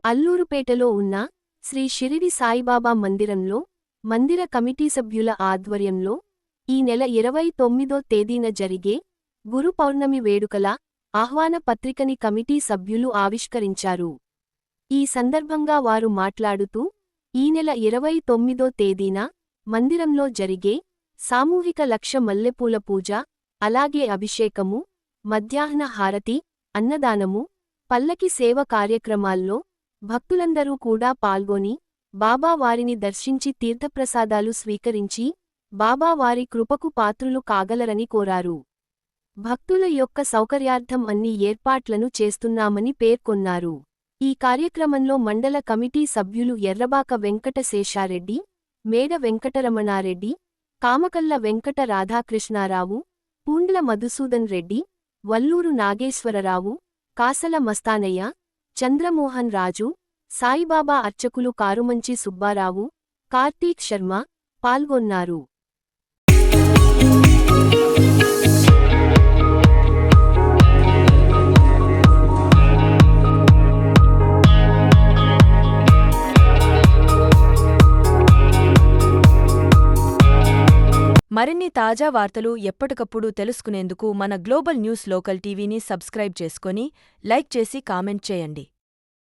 అల్లూరుపేటలో ఉన్న శ్రీ షిరిడి సాయిబాబా మందిరంలో మందిర కమిటీ సభ్యుల ఆధ్వర్యంలో ఈ నెల 29వ తేదీన జరిగే గురు పౌర్ణమి వేడుకల ఆహ్వాన పత్రికని కమిటీ సభ్యులు ఆవిష్కరించారు. ఈ సందర్భంగా వారు మాట్లాడుతూ, ఈ నెల 29వ తేదీన మందిరంలో జరిగే సామూహిక లక్ష మల్లెపూల పూజ, అలాగే అభిషేకము, మధ్యాహ్న హారతి, అన్నదానము, పల్లకి సేవ కార్యక్రమాల్లో భక్తులందరూ కూడా పాల్గొని బాబా వారిని దర్శించి తీర్థప్రసాదాలు స్వీకరించి బాబా వారి కృపకు పాత్రులు కాగలరని కోరారు. భక్తుల యొక్క సౌకర్యార్థం అన్ని ఏర్పాట్లను చేస్తున్నామని పేర్కొన్నారు. ఈ కార్యక్రమంలో మండల కమిటీ సభ్యులు ఎర్రబాక వెంకట శేషారెడ్డి, మేడ వెంకటరమణారెడ్డి, కామకల్ల వెంకట రాధాకృష్ణారావు, పూండ్ల మధుసూదన్ రెడ్డి, వల్లూరు నాగేశ్వరరావు, కాసల మస్తానయ్య, చంద్రమోహన్ రాజు, సాయిబాబా అర్చకులు కారుమంచి సుబ్బారావు, కార్తీక్ శర్మ పాల్గొన్నారు. మరిన్ని తాజా వార్తలు ఎప్పటికప్పుడు తెలుసుకునేందుకు మన గ్లోబల్ న్యూస్ లోకల్ టీవీని సబ్స్క్రైబ్ చేసుకొని లైక్ చేసి కామెంట్ చేయండి.